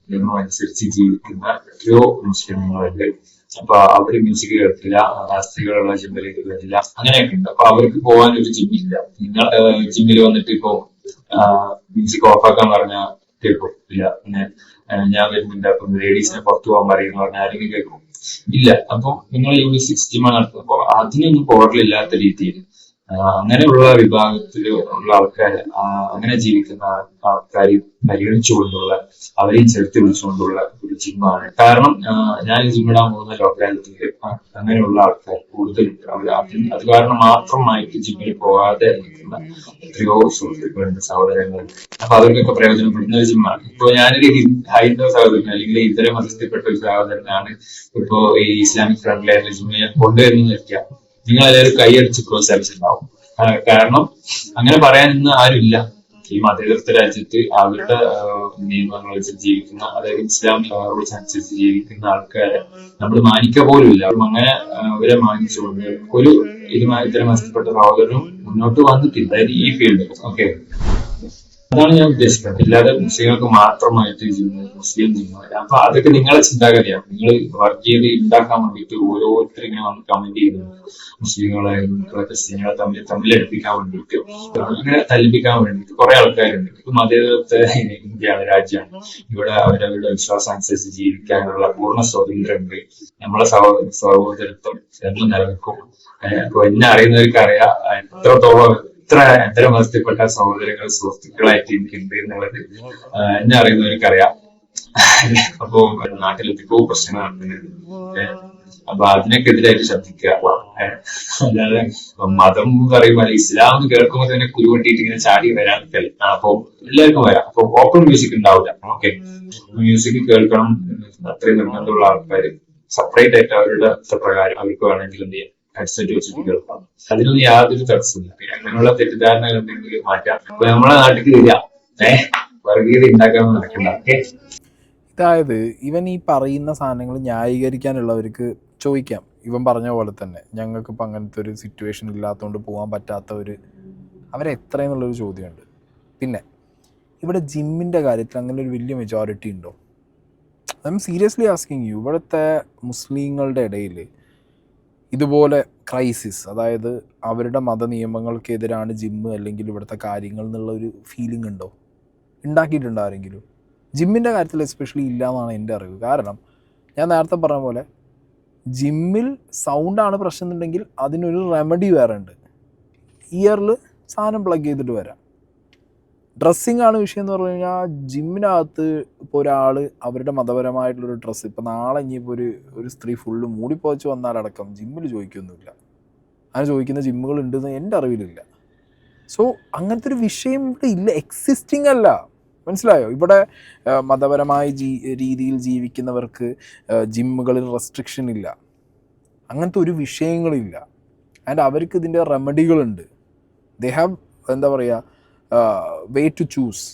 നിയമം അനുസരിച്ച് ജീവിക്കുന്ന എത്രയോ മുസ്ലിങ്ങളുണ്ട്. അപ്പൊ അവര് മ്യൂസിക് കേൾക്കില്ല, സ്ത്രീകളുള്ള ജിമ്മിലേക്ക് വരില്ല, അങ്ങനെയൊക്കെ ഉണ്ട്. അപ്പൊ അവർക്ക് പോകാൻ ഒരു ജിമ്മില്ല. നിങ്ങൾ ജിമ്മിൽ വന്നിട്ട് ഇപ്പോ മ്യൂസിക് ഓഫാക്കാൻ പറഞ്ഞാൽ കേൾക്കും ഇല്ല. പിന്നെ ഞാൻ വരുന്നുണ്ട് അപ്പം ലേഡീസിനെ പുറത്തു പോകാൻ പറയുന്ന പറഞ്ഞാൽ ആരെങ്കിലും കേൾക്കും ഇല്ല. അപ്പൊ നിങ്ങൾ യൂണിസെക്സ് ജിമ്മാണ് നടത്തുന്നത്. അപ്പൊ അതിനൊന്നും പോറലില്ലാത്ത രീതിയിൽ അങ്ങനെയുള്ള വിഭാഗത്തിൽ ഉള്ള ആൾക്കാർ, അങ്ങനെ ജീവിക്കുന്ന ആൾക്കാർ പരിഗണിച്ചുകൊണ്ടുള്ള, അവരെയും ചേർത്ത് വിളിച്ചുകൊണ്ടുള്ള ഒരു ജിമ്മാണ്. കാരണം ഞാൻ ജിമ്മിടാൻ പോകുന്ന ലോക്കാലിറ്റിയിൽ അങ്ങനെയുള്ള ആൾക്കാർ കൂടുതലുണ്ട്. അത് കാരണം മാത്രമായിട്ട് ജിമ്മിൽ പോകാതെ നിൽക്കുന്ന എത്രയോ സുഹൃത്തുക്കളുണ്ട്, സഹോദരങ്ങളുണ്ട്. അപ്പൊ അവർക്കൊക്കെ പ്രയോജനപ്പെടുന്ന ഒരു ജിമ്മാണ്. ഇപ്പൊ ഞാനൊരു ഹൈന്ദവ സഹോദരൻ അല്ലെങ്കിൽ ഇതര മതത്തിൽപ്പെട്ട ഒരു സഹോദരനാണ് ഇപ്പോ ഈ ഇസ്ലാമിക് ഫ്രണ്ട്ലി ആയിട്ടുള്ള ജിമ്മിൽ ഞാൻ കൊണ്ടുവരുന്ന വെക്കാം, നിങ്ങൾ എല്ലാവരും കൈയടിച്ച് പ്രോത്സാഹിച്ചിട്ടുണ്ടാവും. കാരണം അങ്ങനെ പറയാനൊന്നും ആരുമില്ല. ഈ മതേതരത്വ രാജ്യത്ത് അവരുടെ നിയമങ്ങൾ വെച്ച് ജീവിക്കുന്ന, അതായത് ഇസ്ലാമിക് റൂൾസ് അനുസരിച്ച് ജീവിക്കുന്ന ആൾക്കാരെ നമ്മൾ മാനിക്കുക പോലും ഇല്ല. അങ്ങനെ അവരെ മാനിച്ചുകൊണ്ട് ഒരു ഇതുമായി ഇത്തരം മത്സരപ്പെട്ട സഹോദരനും മുന്നോട്ട് വന്നിട്ടില്ല, അതായത് ഈ ഫീൽഡ്. ഓക്കെ, അതാണ് ഞാൻ ഉദ്ദേശിക്കുന്നത്. ഇല്ലാതെ മുസ്ലിങ്ങൾക്ക് മാത്രമായിട്ട് മുസ്ലിം ജിമ്മല്ല. അപ്പൊ അതൊക്കെ നിങ്ങളെ ചിന്താഗതിയാണ്. നിങ്ങൾ വർക്ക് ചെയ്ത് ഉണ്ടാക്കാൻ വേണ്ടിയിട്ട് ഓരോരുത്തരും ഇങ്ങനെ വന്ന് കമന്റ് ചെയ്യുന്നുണ്ട്. മുസ്ലിങ്ങളെ ക്രിസ്ത്യാനികളെ തമ്മിലടുപ്പിക്കാൻ വേണ്ടിയിട്ട്, അങ്ങനെ തല്ലിപ്പിക്കാൻ വേണ്ടിയിട്ട് കുറെ ആൾക്കാരുണ്ട്. ഇത് മതേതരത്വ ഇന്ത്യയാണ്, രാജ്യമാണ്. ഇവിടെ അവരവരുടെ വിശ്വാസം അനുസരിച്ച് ജീവിക്കാനുള്ള പൂർണ്ണ സ്വാതന്ത്ര്യമുണ്ട്. നമ്മളെ സഹോദരത്വം എന്ന് നിലനിൽക്കും. അപ്പൊ എന്നെ അറിയുന്നവർക്ക് അറിയാം എത്രത്തോളം എത്ര മതത്തിൽപ്പെട്ട സഹോദരങ്ങൾ സുഹൃത്തുക്കളായിട്ട് എനിക്കുണ്ട് എന്നുള്ളത് എന്നെ അറിയുന്നവർക്കറിയാം. അപ്പോ നാട്ടിലെത്തിപ്പോ പ്രശ്നങ്ങൾ നടക്കുന്നുണ്ട്. അപ്പൊ അതിനൊക്കെതിരായിട്ട് ശ്രദ്ധിക്കുക. അല്ലാതെ മതം പറയുമ്പോൾ ഇസ്ലാം എന്ന് കേൾക്കുമ്പോൾ തന്നെ കുരുവട്ടിയിട്ട് ഇങ്ങനെ ചാടി വരാൻ നിൽക്കല്. അപ്പൊ എല്ലാവർക്കും വരാം. അപ്പൊ ഓപ്പൺ മ്യൂസിക് ഉണ്ടാവില്ല. ഓക്കെ, മ്യൂസിക് കേൾക്കണം അത്രയും നിർബന്ധമുള്ള ആൾക്കാർ സെപ്പറേറ്റ് ആയിട്ട് അവരുടെ പ്രകാരം അവർക്ക് വേണമെങ്കിൽ എന്ത് ചെയ്യാം, ഹെഡ്സെറ്റ് വെച്ചിട്ട് കേൾക്കാം. അതിനൊന്നും യാതൊരു തടസ്സമില്ല. പിന്നെ അങ്ങനെയുള്ള തെറ്റിദ്ധാരണകൾ എന്തെങ്കിലും മാറ്റാം. അപ്പൊ നമ്മളെ നാട്ടിൽ വരിക, വർഗീയത ഉണ്ടാക്കാൻ നടക്കണ്ട. ഓക്കെ, അതായത് ഇവൻ ഈ പറയുന്ന സാധനങ്ങൾ ന്യായീകരിക്കാനുള്ളവർക്ക് ചോദിക്കാം. ഇവൻ പറഞ്ഞ പോലെ തന്നെ ഞങ്ങൾക്കിപ്പോൾ അങ്ങനത്തെ ഒരു സിറ്റുവേഷൻ ഇല്ലാത്തതുകൊണ്ട് പോകാൻ പറ്റാത്ത ഒരു അവരെത്രയെന്നുള്ളൊരു ചോദ്യമുണ്ട്. പിന്നെ ഇവിടെ ജിമ്മിൻ്റെ കാര്യത്തിൽ അങ്ങനെ ഒരു വലിയ മെജോറിറ്റി ഉണ്ടോ? I M seriously asking you. ഇവിടുത്തെ മുസ്ലിങ്ങളുടെ ഇടയിൽ ഇതുപോലെ ക്രൈസിസ്, അതായത് അവരുടെ മതനിയമങ്ങൾക്കെതിരാണ് ജിമ്മ് അല്ലെങ്കിൽ ഇവിടുത്തെ കാര്യങ്ങൾ എന്നുള്ള ഒരു ഫീലിംഗ് ഉണ്ടോ? ഉണ്ടാക്കിയിട്ടുണ്ടോ ആരെങ്കിലും? ജിമ്മിൻ്റെ കാര്യത്തിൽ എസ്പെഷ്യലി ഇല്ല എന്നാണ് എൻ്റെ അറിവ്. കാരണം ഞാൻ നേരത്തെ പറഞ്ഞ പോലെ ജിമ്മിൽ സൗണ്ടാണ് പ്രശ്നം എന്നുണ്ടെങ്കിൽ അതിനൊരു റെമഡി വേറെ ഉണ്ട്. ഇയറിൽ സാധനം പ്ലഗ് ചെയ്തിട്ട് വരാം. ഡ്രസ്സിങ് ആണ് വിഷയം എന്ന് പറഞ്ഞു കഴിഞ്ഞാൽ ജിമ്മിനകത്ത് ഇപ്പോൾ ഒരാൾ അവരുടെ മതപരമായിട്ടുള്ളൊരു ഡ്രസ്സ്, ഇപ്പോൾ നാളെ ഇനിയിപ്പോൾ ഒരു സ്ത്രീ ഫുള്ള് മൂടിപ്പോച്ച് വന്നാലടക്കം ജിമ്മിൽ ചോദിക്കൊന്നുമില്ല. അങ്ങനെ ചോദിക്കുന്ന ജിമ്മുകൾ ഉണ്ടെന്ന് എൻ്റെ അറിവിലില്ല. സോ അങ്ങനത്തെ ഒരു വിഷയം ഇവിടെ ഇല്ല, എക്സിസ്റ്റിംഗ് അല്ല. മനസ്സിലായോ? ഇവിടെ മതപരമായ രീതിയിൽ ജീവിക്കുന്നവർക്ക് ജിമ്മുകളിൽ റെസ്ട്രിക്ഷൻ ഇല്ല, അങ്ങനത്തെ ഒരു വിഷയങ്ങളില്ല. ആൻഡ് അവർക്ക് ഇതിൻ്റെ റെമഡികളുണ്ട്. ദേ ഹാവ് എന്താ പറയുക, വേ ടു ചൂസ്.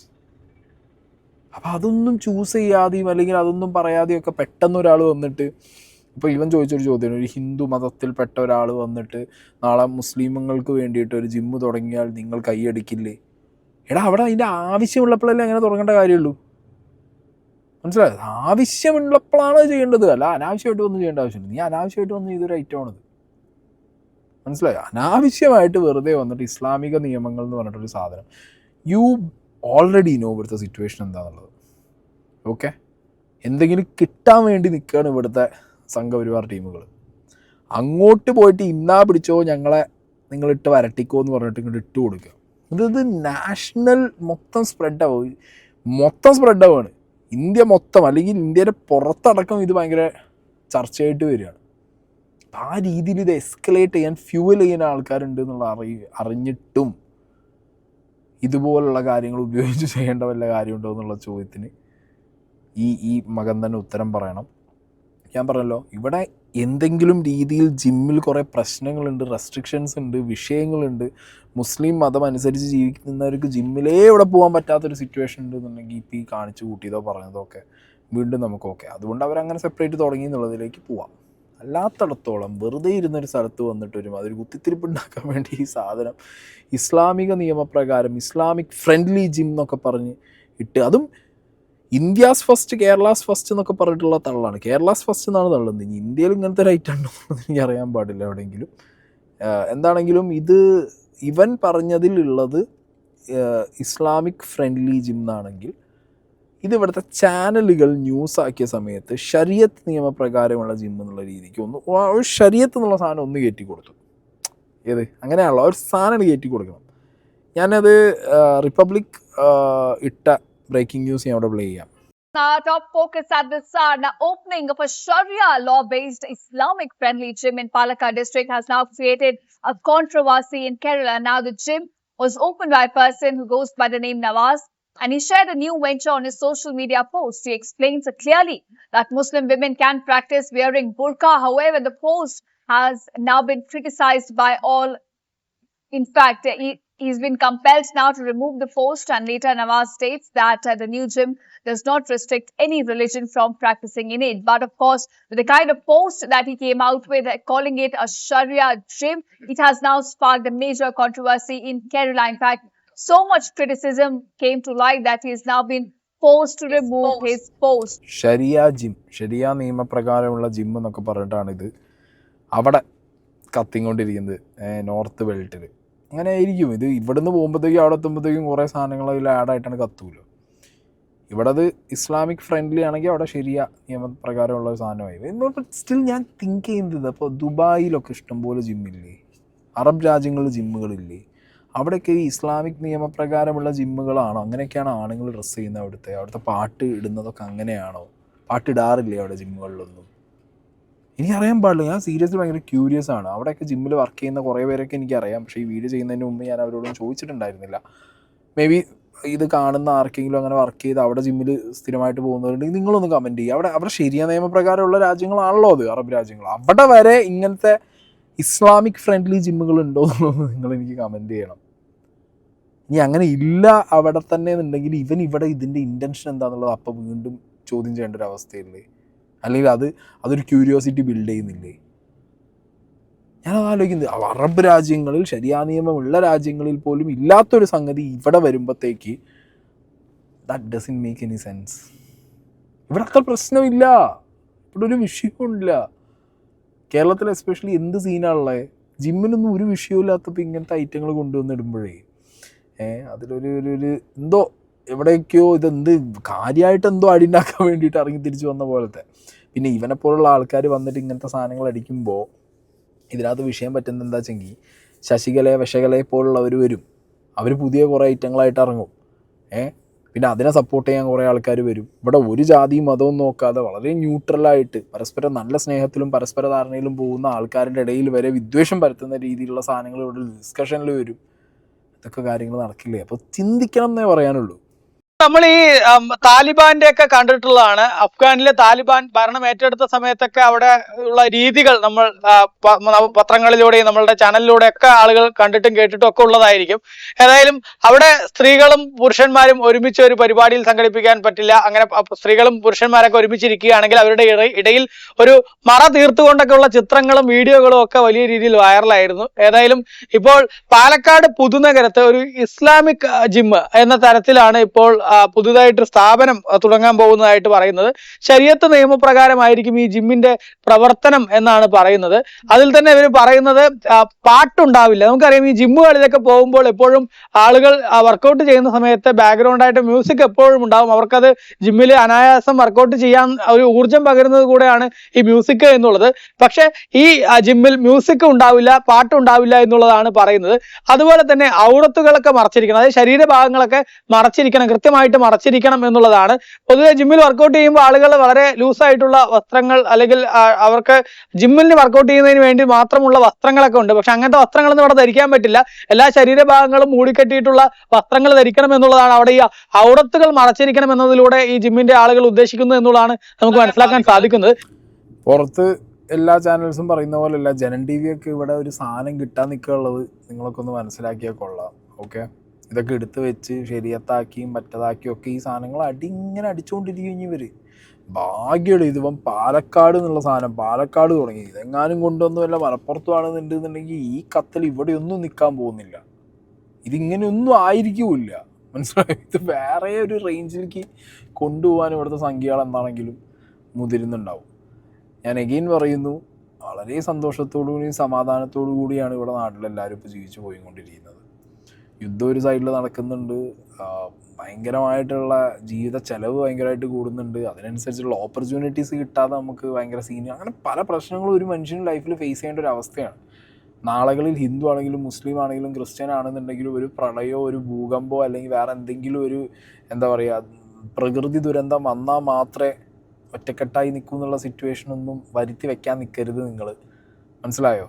അപ്പോൾ അതൊന്നും ചൂസ് ചെയ്യാതെയും അല്ലെങ്കിൽ അതൊന്നും പറയാതെയും ഒക്കെ പെട്ടെന്ന് ഒരാൾ വന്നിട്ട്, ഇപ്പോൾ ഇവൻ ചോദിച്ചൊരു ചോദ്യമാണ്, ഒരു ഹിന്ദു മതത്തിൽപ്പെട്ട ഒരാൾ വന്നിട്ട് നാളെ മുസ്ലിമുകൾക്ക് വേണ്ടിയിട്ട് ഒരു ജിമ്മ് തുടങ്ങിയാൽ നിങ്ങൾ കൈയടിക്കില്ലേ? എടാ, അവിടെ അതിൻ്റെ ആവശ്യമുള്ളപ്പോഴല്ലേ അങ്ങനെ തുടങ്ങേണ്ട കാര്യമുള്ളൂ. മനസ്സിലായോ? ആവശ്യമുള്ളപ്പോഴാണ് ചെയ്യേണ്ടത്, അല്ല അനാവശ്യമായിട്ട് ഒന്നും ചെയ്യേണ്ട ആവശ്യമില്ല. നീ അനാവശ്യമായിട്ട് വന്ന് ചെയ്തൊരു ഐറ്റമാണത്. മനസ്സിലായോ? അനാവശ്യമായിട്ട് വെറുതെ വന്നിട്ട് ഇസ്ലാമിക നിയമങ്ങൾ എന്ന് പറഞ്ഞിട്ടൊരു സാധനം, യു ഓൾറെഡി നോ ഇവിടുത്തെ സിറ്റുവേഷൻ എന്താണെന്നുള്ളത്. ഓക്കെ, എന്തെങ്കിലും കിട്ടാൻ വേണ്ടി നിൽക്കുകയാണ് ഇവിടുത്തെ സംഘപരിവാർ ടീമുകൾ. അങ്ങോട്ട് പോയിട്ട് ഇന്നാ പിടിച്ചോ ഞങ്ങളെ നിങ്ങളിട്ട് വരട്ടിക്കോ എന്ന് പറഞ്ഞിട്ട് ഇങ്ങോട്ട് ഇട്ട് കൊടുക്കുക. ഇത് നാഷണൽ മൊത്തം സ്പ്രെഡാവാണ്. ഇന്ത്യ മൊത്തം അല്ലെങ്കിൽ ഇന്ത്യയുടെ പുറത്തടക്കം ഇത് ഭയങ്കര ചർച്ചയായിട്ട് വരികയാണ്. ആ രീതിയിൽ ഇത് എസ്കലേറ്റ് ചെയ്യാൻ ഫ്യൂവൽ ചെയ്യുന്ന ആൾക്കാരുണ്ട് എന്നുള്ള അറിഞ്ഞിട്ടും ഇതുപോലുള്ള കാര്യങ്ങൾ ഉപയോഗിച്ച് ചെയ്യേണ്ട വല്ല കാര്യമുണ്ടോ എന്നുള്ള ചോദ്യത്തിന് ഈ മകൻ തന്നെ ഉത്തരം പറയണം. ഞാൻ പറഞ്ഞല്ലോ, ഇവിടെ എന്തെങ്കിലും രീതിയിൽ ജിമ്മിൽ കുറേ പ്രശ്നങ്ങളുണ്ട്, റെസ്ട്രിക്ഷൻസ് ഉണ്ട്, വിഷയങ്ങളുണ്ട്. മുസ്ലിം മതം അനുസരിച്ച് ജീവിക്കുന്നവർക്ക് ജിമ്മിലേ ഇവിടെ പോകാൻ പറ്റാത്തൊരു സിറ്റുവേഷൻ ഉണ്ടെന്നുണ്ടെങ്കിൽ ഇപ്പോൾ ഈ കാണിച്ചു കൂട്ടിയതോ പറഞ്ഞതോ ഒക്കെ വീണ്ടും നമുക്കൊക്കെ അതുകൊണ്ട് അവരങ്ങനെ സെപ്പറേറ്റ് തുടങ്ങി എന്നുള്ളതിലേക്ക് പോവാം. അല്ലാത്തടത്തോളം വെറുതെ ഇരുന്നൊരു സ്ഥലത്ത് വന്നിട്ട് വരും അതൊരു കുത്തിത്തിരിപ്പ് ഉണ്ടാക്കാൻ വേണ്ടി ഈ സാധനം ഇസ്ലാമിക നിയമപ്രകാരം ഇസ്ലാമിക് ഫ്രണ്ട്ലി ജിം എന്നൊക്കെ പറഞ്ഞ് ഇട്ട്, അതും ഇന്ത്യാസ് ഫസ്റ്റ് കേരളാസ് ഫസ്റ്റ് എന്നൊക്കെ പറഞ്ഞിട്ടുള്ള തള്ളാണ്. കേരളാസ് ഫസ്റ്റ് എന്നാണ് തള്ളുന്നത്. ഇനി ഇന്ത്യയിൽ ഇങ്ങനത്തെ ഒരു ഐറ്റം ഉണ്ടോ എന്ന് എനിക്ക് അറിയാൻ പാടില്ല എവിടെയെങ്കിലും. എന്താണെങ്കിലും ഇത് ഇവൻ പറഞ്ഞതിലുള്ളത് ഇസ്ലാമിക് ഫ്രണ്ട്ലി ജിം എന്നാണെങ്കിൽ ഇത് ഇവിടുത്തെ ചാനലുകൾ ന്യൂസ് ആക്കിയ സമയത്ത് ശരിയത്ത് നിയമപ്രകാരമുള്ള ജിം എന്നുള്ള രീതിക്ക് ഒരു ശരിയത്ത് എന്നുള്ള സാധനം ഒന്ന് കയറ്റി കൊടുത്തു. ഏത് അങ്ങനെയാണല്ലോ ഒരു സാധനം കയറ്റി കൊടുക്കണം. ഞാനത് റിപ്പബ്ലിക് ഇട്ട ബ്രേക്കിംഗ് ന്യൂസ് ഞാൻ അവിടെ പ്ലേ ചെയ്യാം. Our top focus at this hour, the opening of a Sharia law-based Islamic-friendly gym in Palakkad district has now created a controversy in Kerala. Now the gym was opened by a person who goes by the name Nawaz, and he shared a new venture on his social media post. He explains clearly that Muslim women can practice wearing burqa. However, the post has now been criticized by all. In fact, he's been compelled now to remove the post, and later Nawaz states that the new gym does not restrict any religion from practicing in it. But of course, with the kind of post that he came out with, calling it a Sharia gym, it has now sparked a major controversy in Kerala. In fact, so much criticism came to light that he has now been forced to remove his post. ഷരിയ gym, ഷരിയ നിയമപ്രകാരമുള്ള gym എന്നൊക്കെ പറഞ്ഞിട്ടാണ് ഇത് അവിടെ കത്തിക്കൊണ്ടിരിക്കുന്നത് north ബെൽറ്റിൽ. അങ്ങനെ ആയിരിക്കും ഇത്. ഇവിടുന്ന് പോകുമ്പോഴത്തേക്കും അവിടെ എത്തുമ്പോഴത്തേക്കും കുറേ സാധനങ്ങൾ അതിൽ ആഡായിട്ടാണ് കത്തൂല്ലോ. ഇവിടെ അത് ഇസ്ലാമിക് ഫ്രണ്ട്ലി ആണെങ്കിൽ അവിടെ ശരിയ നിയമപ്രകാരമുള്ള ഒരു സാധനമായി. സ്റ്റിൽ ഞാൻ തിങ്ക് ചെയ്യുന്നത് അപ്പോൾ ദുബായിലൊക്കെ ഇഷ്ടംപോലെ ജിമ്മില്ലേ, അറബ് രാജ്യങ്ങളിൽ ജിമ്മുകളില്ലേ, അവിടെയൊക്കെ ഈ ഇസ്ലാമിക് നിയമപ്രകാരമുള്ള ജിമ്മുകളാണോ? അങ്ങനെയൊക്കെയാണ് ആണുങ്ങൾ ഡ്രസ്സ് ചെയ്യുന്നത്. അവിടുത്തെ പാട്ട് ഇടുന്നതൊക്കെ അങ്ങനെയാണോ? പാട്ടിടാറില്ലേ അവിടെ ജിമ്മുകളിലൊന്നും? എനിക്കറിയാൻ പാടില്ല. ഞാൻ സീരിയസ്ലി ഭയങ്കര ക്യൂരിയസ് ആണ്. അവിടെയൊക്കെ ജിമ്മിൽ വർക്ക് ചെയ്യുന്ന കുറേ പേരൊക്കെ എനിക്കറിയാം. പക്ഷേ ഈ വീഡിയോ ചെയ്യുന്നതിന് മുമ്പ് ഞാൻ അവരോടൊന്നും ചോദിച്ചിട്ടുണ്ടായിരുന്നില്ല. മേ ബി ഇത് കാണുന്ന ആർക്കെങ്കിലും അങ്ങനെ വർക്ക് ചെയ്ത് അവിടെ ജിമ്മിൽ സ്ഥിരമായിട്ട് പോകുന്നവരുണ്ടെങ്കിൽ നിങ്ങളൊന്ന് കമൻറ്റ് ചെയ്യുക. അവിടെ ശരിയ നിയമപ്രകാരമുള്ള രാജ്യങ്ങളാണല്ലോ അത്, അറബ് രാജ്യങ്ങൾ. അവിടെ വരെ ഇങ്ങനത്തെ ഇസ്ലാമിക് ഫ്രണ്ട്ലി ജിമ്മുകൾ ഉണ്ടോ എന്നുള്ളത് നിങ്ങളെനിക്ക് കമൻറ്റ് ചെയ്യണം. ഇനി അങ്ങനെ ഇല്ല അവിടെ തന്നെ എന്നുണ്ടെങ്കിൽ ഇവിടെ ഇതിൻ്റെ ഇൻറ്റൻഷൻ എന്താണെന്നുള്ളത് അപ്പം വീണ്ടും ചോദ്യം ചെയ്യേണ്ട ഒരു അവസ്ഥയില്ലേ? അല്ലെങ്കിൽ അതൊരു ക്യൂരിയോസിറ്റി ബിൽഡ് ചെയ്യുന്നില്ലേ? ഞാനത് ആലോചിക്കുന്നത് അറബ് രാജ്യങ്ങളിൽ ശരിയാ നിയമമുള്ള രാജ്യങ്ങളിൽ പോലും ഇല്ലാത്തൊരു സംഗതി ഇവിടെ വരുമ്പോഴത്തേക്ക് that doesn't make any sense. ഇവിടെ അത്ര പ്രശ്നമില്ല, ഇവിടെ ഒരു വിഷയമില്ല. കേരളത്തിൽ എസ്പെഷ്യലി എന്ത് സീനാണുള്ളത്? ജിമ്മിനൊന്നും ഒരു വിഷയമില്ലാത്തപ്പോൾ ഇങ്ങനത്തെ ഐറ്റങ്ങൾ കൊണ്ടുവന്നിടുമ്പോഴേ അതിലൊരു എന്തോ എവിടെയൊക്കെയോ ഇതെന്ത് കാര്യമായിട്ട് എന്തോ അടിയുണ്ടാക്കാൻ വേണ്ടിയിട്ട് ഇറങ്ങി തിരിച്ചു വന്ന പോലത്തെ. പിന്നെ ഇവനെപ്പോലുള്ള ആൾക്കാർ വന്നിട്ട് ഇങ്ങനത്തെ സാധനങ്ങൾ അടിക്കുമ്പോൾ ഇതിനകത്ത് വിഷയം പറ്റുന്നത് എന്താ വെച്ചെങ്കിൽ ശശികലയെ വിഷകലയെ പോലുള്ളവർ വരും. അവർ പുതിയ കുറേ ഐറ്റങ്ങളായിട്ട് ഇറങ്ങും. പിന്നെ അതിനെ സപ്പോർട്ട് ചെയ്യാൻ കുറേ ആൾക്കാർ വരും. ഇവിടെ ഒരു ജാതിയും മതവും നോക്കാതെ വളരെ ന്യൂട്രലായിട്ട് പരസ്പരം നല്ല സ്നേഹത്തിലും പരസ്പര ധാരണയിലും പോകുന്ന ആൾക്കാരുടെ ഇടയിൽ വരെ വിദ്വേഷം പരത്തുന്ന രീതിയിലുള്ള സാധനങ്ങൾ ഇവിടെ ഡിസ്കഷനിൽ വരും. ഇതൊക്കെ കാര്യങ്ങൾ നടക്കില്ലേ? അപ്പോൾ ചിന്തിക്കണം എന്നേ പറയാനുള്ളൂ. നമ്മൾ ഈ താലിബാന്റെ ഒക്കെ കണ്ടിട്ടുള്ളതാണ്. അഫ്ഗാനിലെ താലിബാൻ ഭരണം ഏറ്റെടുത്ത സമയത്തൊക്കെ അവിടെ ഉള്ള രീതികൾ നമ്മൾ പത്രങ്ങളിലൂടെയും നമ്മളുടെ ചാനലിലൂടെ ഒക്കെ ആളുകൾ കണ്ടിട്ടും കേട്ടിട്ടും ഒക്കെ ഉള്ളതായിരിക്കും. ഏതായാലും അവിടെ സ്ത്രീകളും പുരുഷന്മാരും ഒരുമിച്ച് ഒരു പരിപാടിയിൽ സംഘടിപ്പിക്കാൻ പറ്റില്ല. അങ്ങനെ സ്ത്രീകളും പുരുഷന്മാരൊക്കെ ഒരുമിച്ചിരിക്കുകയാണെങ്കിൽ അവരുടെ ഇടയിൽ ഒരു മറ തീർത്തുകൊണ്ടൊക്കെ ഉള്ള ചിത്രങ്ങളും വീഡിയോകളും ഒക്കെ വലിയ രീതിയിൽ വൈറലായിരുന്നു. ഏതായാലും ഇപ്പോൾ പാലക്കാട് പുതുനഗരത്ത് ഒരു ഇസ്ലാമിക് ജിം എന്ന തരത്തിലാണ് ഇപ്പോൾ പുതുതായിട്ട് സ്ഥാപനം തുടങ്ങാൻ പോകുന്നതായിട്ട് പറയുന്നത്. ശരീഅത്ത് നിയമപ്രകാരമായിരിക്കും ഈ ജിമ്മിന്റെ പ്രവർത്തനം എന്നാണ് പറയുന്നത്. അതിൽ തന്നെ ഇവർ പറയുന്നത് പാട്ടുണ്ടാവില്ല. നമുക്കറിയാം ഈ ജിമ്മുകളിലൊക്കെ പോകുമ്പോൾ എപ്പോഴും ആളുകൾ വർക്കൗട്ട് ചെയ്യുന്ന സമയത്ത് ബാക്ക്ഗ്രൗണ്ടായിട്ട് മ്യൂസിക് എപ്പോഴും ഉണ്ടാവും. അവർക്കത് ജിമ്മിൽ അനായാസം വർക്കൗട്ട് ചെയ്യാൻ ഒരു ഊർജം പകരുന്നത് കൂടെയാണ് ഈ മ്യൂസിക് എന്നുള്ളത്. പക്ഷെ ഈ ജിമ്മിൽ മ്യൂസിക് ഉണ്ടാവില്ല, പാട്ടുണ്ടാവില്ല എന്നുള്ളതാണ് പറയുന്നത്. അതുപോലെ തന്നെ ഔറത്തുകളൊക്കെ മറച്ചിരിക്കണം, അതായത് ശരീരഭാഗങ്ങളൊക്കെ മറച്ചിരിക്കണം, കൃത്യമായിട്ട് മറച്ചിരിക്കണം എന്നുള്ളതാണ്. പൊതുവെ ജിമ്മിൽ വർക്കൗട്ട് ചെയ്യുമ്പോൾ ആളുകൾ വളരെ ലൂസായിട്ടുള്ള വസ്ത്രങ്ങൾ അല്ലെങ്കിൽ അവർക്ക് ജിമ്മിൽ വർക്കൗട്ട് ചെയ്യുന്നതിന് വേണ്ടി മാത്രമുള്ള വസ്ത്രങ്ങളൊക്കെ ഉണ്ട്. പക്ഷെ അങ്ങനത്തെ വസ്ത്രങ്ങളൊന്നും ഇവിടെ ധരിക്കാൻ പറ്റില്ല. എല്ലാ ശരീരഭാഗങ്ങളും മൂടിക്കെട്ടിയിട്ടുള്ള വസ്ത്രങ്ങൾ ധരിക്കണം എന്നുള്ളതാണ്. അവിടെ ഈ ഔറത്തുകൾ മറച്ചിരിക്കണം എന്നതിലൂടെ ഈ ജിമ്മിന്റെ ആളുകൾ ഉദ്ദേശിക്കുന്നത് എന്നുള്ളതാണ് നമുക്ക് മനസ്സിലാക്കാൻ സാധിക്കുന്നത്. പുറത്ത് എല്ലാ ചാനൽസും പറയുന്ന പോലെയല്ല, ജനൻ ടി വി ഒക്കെ ഇവിടെ ഒരു സാധനം കിട്ടാൻ നിൽക്കാനുള്ളത് നിങ്ങളൊക്കെ ഒന്ന് മനസ്സിലാക്കിയാൽ കൊള്ളാം. ഓക്കെ, ഇതൊക്കെ എടുത്ത് വെച്ച് ശരിയത്താക്കിയും മറ്റതാക്കിയും ഒക്കെ ഈ സാധനങ്ങൾ ഇങ്ങനെ അടിച്ചുകൊണ്ടിരിക്കും ഇവർ. ഭാഗ്യമുള്ള ഇതിപ്പം പാലക്കാട് എന്നുള്ള സാധനം പാലക്കാട് തുടങ്ങി. ഇതെങ്ങാനും കൊണ്ടുവന്ന് വല്ല മലപ്പുറത്തുവാണെന്നുണ്ടെന്നുണ്ടെങ്കിൽ ഈ കത്തൽ ഇവിടെയൊന്നും നിൽക്കാൻ പോകുന്നില്ല. ഇതിങ്ങനെയൊന്നും ആയിരിക്കില്ല, മനസ്സിലായി? ഇത് വേറെ ഒരു റേഞ്ചിലേക്ക് കൊണ്ടുപോകാൻ ഇവിടുത്തെ സംഖ്യകൾ എന്താണെങ്കിലും മുതിരുന്നുണ്ടാവും. ഞാൻ എഗെയിൻ പറയുന്നു, വളരെ സന്തോഷത്തോടു കൂടിയും സമാധാനത്തോടു കൂടിയാണ് ഇവിടെ നാട്ടിലെല്ലാവരും ഇപ്പോൾ ജീവിച്ചു പോയിക്കൊണ്ടിരിക്കുന്നത്. യുദ്ധം ഒരു സൈഡിൽ നടക്കുന്നുണ്ട്, ഭയങ്കരമായിട്ടുള്ള ജീവിത ചെലവ് ഭയങ്കരമായിട്ട് കൂടുന്നുണ്ട്, അതിനനുസരിച്ചുള്ള ഓപ്പർച്യൂണിറ്റീസ് കിട്ടാതെ നമുക്ക് ഭയങ്കര സീനിയർ, അങ്ങനെ പല പ്രശ്നങ്ങളും ഒരു മനുഷ്യൻ്റെ ലൈഫിൽ ഫേസ് ചെയ്യേണ്ട ഒരു അവസ്ഥയാണ്. നാളുകളിൽ ഹിന്ദു ആണെങ്കിലും മുസ്ലിം ആണെങ്കിലും ക്രിസ്ത്യൻ ആണെന്നുണ്ടെങ്കിലും ഒരു പ്രളയമോ ഒരു ഭൂകമ്പോ അല്ലെങ്കിൽ വേറെ എന്തെങ്കിലും ഒരു എന്താ പറയുക പ്രകൃതി ദുരന്തം വന്നാൽ മാത്രമേ ഒറ്റക്കെട്ടായി നിൽക്കൂ എന്നുള്ള സിറ്റുവേഷനൊന്നും വരുത്തി വെക്കാൻ നിൽക്കരുത് നിങ്ങൾ. മനസ്സിലായോ?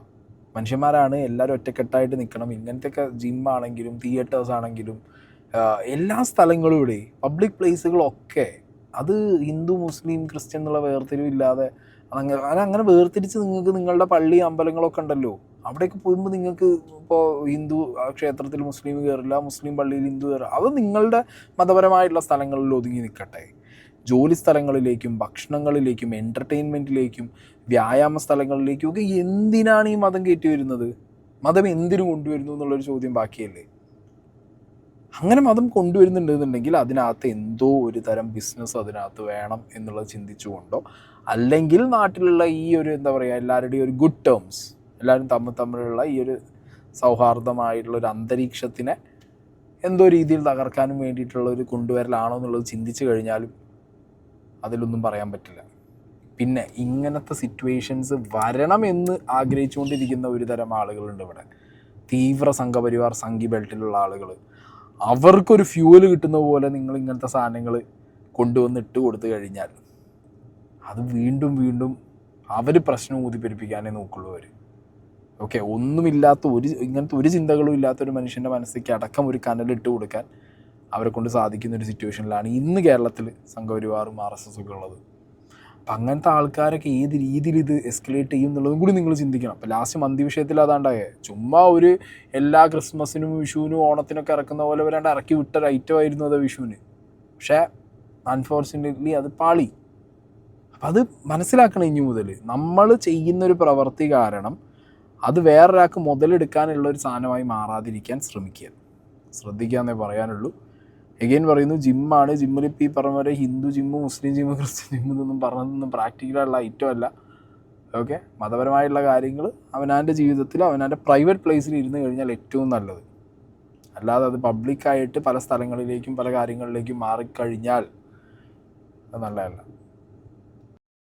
മനുഷ്യന്മാരാണ്, എല്ലാവരും ഒറ്റക്കെട്ടായിട്ട് നിൽക്കണം. ഇങ്ങനത്തെയൊക്കെ ജിമ്മാണെങ്കിലും തിയേറ്റേഴ്സ് ആണെങ്കിലും എല്ലാ സ്ഥലങ്ങളും ഇവിടെ പബ്ലിക് പ്ലേസുകളൊക്കെ അത് ഹിന്ദു മുസ്ലിം ക്രിസ്ത്യൻ എന്നുള്ള വേർതിരിവില്ലാതെ അങ്ങനെ വേർതിരിച്ച് നിങ്ങൾക്ക് നിങ്ങളുടെ പള്ളി അമ്പലങ്ങളൊക്കെ ഉണ്ടല്ലോ, അവിടെയൊക്കെ പോകുമ്പോൾ നിങ്ങൾക്ക് ഇപ്പോൾ ഹിന്ദു ക്ഷേത്രത്തിൽ മുസ്ലിം കയറില്ല, മുസ്ലിം പള്ളിയിൽ ഹിന്ദു കയറില്ല, അത് നിങ്ങളുടെ മതപരമായിട്ടുള്ള സ്ഥലങ്ങളിൽ ഒതുങ്ങി നിൽക്കട്ടെ. ജോലി സ്ഥലങ്ങളിലേക്കും ഭക്ഷണങ്ങളിലേക്കും എൻ്റർടൈൻമെൻറ്റിലേക്കും വ്യായാമ സ്ഥലങ്ങളിലേക്കും ഒക്കെ എന്തിനാണ് ഈ മതം കയറ്റി വരുന്നത്? മതം എന്തിനു കൊണ്ടുവരുന്നു എന്നുള്ളൊരു ചോദ്യം ബാക്കിയല്ലേ? അങ്ങനെ മതം കൊണ്ടുവരുന്നുണ്ടെന്നുണ്ടെങ്കിൽ അതിനകത്ത് എന്തോ ഒരു തരം ബിസിനസ് അതിനകത്ത് വേണം എന്നുള്ളത് ചിന്തിച്ചുകൊണ്ടോ, അല്ലെങ്കിൽ നാട്ടിലുള്ള ഈ ഒരു എന്താ പറയുക എല്ലാവരുടെയും ഒരു ഗുഡ് ടേംസ്, എല്ലാവരും തമ്മിലുള്ള ഈ ഒരു സൗഹാർദ്ദമായിട്ടുള്ളൊരു അന്തരീക്ഷത്തിനെ എന്തോ രീതിയിൽ തകർക്കാനും വേണ്ടിയിട്ടുള്ള ഒരു കൊണ്ടുവരലാണോ എന്നുള്ളത് ചിന്തിച്ചു കഴിഞ്ഞാലും അതിലൊന്നും പറയാൻ പറ്റില്ല. പിന്നെ ഇങ്ങനത്തെ സിറ്റുവേഷൻസ് വരണമെന്ന് ആഗ്രഹിച്ചുകൊണ്ടിരിക്കുന്ന ഒരു തരം ആളുകളുണ്ട് ഇവിടെ, തീവ്ര സംഘപരിവാർ സംഘി ബെൽറ്റിലുള്ള ആളുകൾ. അവർക്കൊരു ഫ്യൂവൽ കിട്ടുന്ന പോലെ നിങ്ങൾ ഇങ്ങനത്തെ സാധനങ്ങൾ കൊണ്ടുവന്ന് ഇട്ട് കൊടുത്തു കഴിഞ്ഞാൽ അത് വീണ്ടും വീണ്ടും അവർ പ്രശ്നം ഊതിപ്പെരിപ്പിക്കാനേ നോക്കുള്ളൂ അവർ. ഓക്കെ, ഒന്നുമില്ലാത്ത ഇങ്ങനത്തെ ഒരു ചിന്തകളും ഇല്ലാത്തൊരു മനുഷ്യൻ്റെ മനസ്സിലേക്ക് അടക്കം ഒരു കനലിട്ട് കൊടുക്കാൻ അവരെ കൊണ്ട് സാധിക്കുന്നൊരു സിറ്റുവേഷനിലാണ് ഇന്ന് കേരളത്തിൽ സംഘപരിവാറും RSS ഒക്കെ ഉള്ളത്. അപ്പം അങ്ങനത്തെ ആൾക്കാരൊക്കെ ഏത് രീതിയിൽ ഇത് എസ്കലേറ്റ് ചെയ്യും എന്നുള്ളതും കൂടി നിങ്ങൾ ചിന്തിക്കണം. അപ്പോൾ ലാസ്റ്റ് മന്തി വിഷയത്തിൽ അതാണ്ടായേ, ചുമ്മാ ഒരു എല്ലാ ക്രിസ്മസിനും വിഷുവിനും ഓണത്തിനൊക്കെ ഇറക്കുന്ന പോലെ വരാണ്ട് ഇറക്കി വിട്ടൊരു ഐറ്റമായിരുന്നു അത് വിഷുവിന്. പക്ഷേ അൺഫോർച്ചുനേറ്റ്ലി അത് പാളി. അപ്പം അത് മനസ്സിലാക്കണം. ഇനി മുതൽ നമ്മൾ ചെയ്യുന്നൊരു പ്രവൃത്തി കാരണം അത് വേറൊരാൾക്ക് മുതലെടുക്കാനുള്ള ഒരു സാധനമായി മാറാതിരിക്കാൻ ശ്രദ്ധിക്കാമെന്നേ പറയാനുള്ളൂ. എഗെയിൻ പറയുന്നു, ജിമ്മാണ്. ജിമ്മിൽ ഇപ്പോൾ ഈ പറഞ്ഞ പോലെ ഹിന്ദു ജിമ്മ് മുസ്ലിം ജിമ്മ് ക്രിസ്ത്യൻ ജിമ്മ് എന്നൊന്നും പറഞ്ഞതൊന്നും പ്രാക്ടിക്കലായിട്ടുള്ള ഐറ്റം അല്ല. ഓക്കെ, മതപരമായിട്ടുള്ള കാര്യങ്ങൾ അവനവൻ്റെ ജീവിതത്തിൽ അവനവൻ്റെ പ്രൈവറ്റ് പ്ലേസിൽ ഇരുന്ന് കഴിഞ്ഞാൽ ഏറ്റവും നല്ലത്. അല്ലാതെ അത് പബ്ലിക്കായിട്ട് പല സ്ഥലങ്ങളിലേക്കും പല കാര്യങ്ങളിലേക്കും മാറിക്കഴിഞ്ഞാൽ അത് നല്ലതല്ല.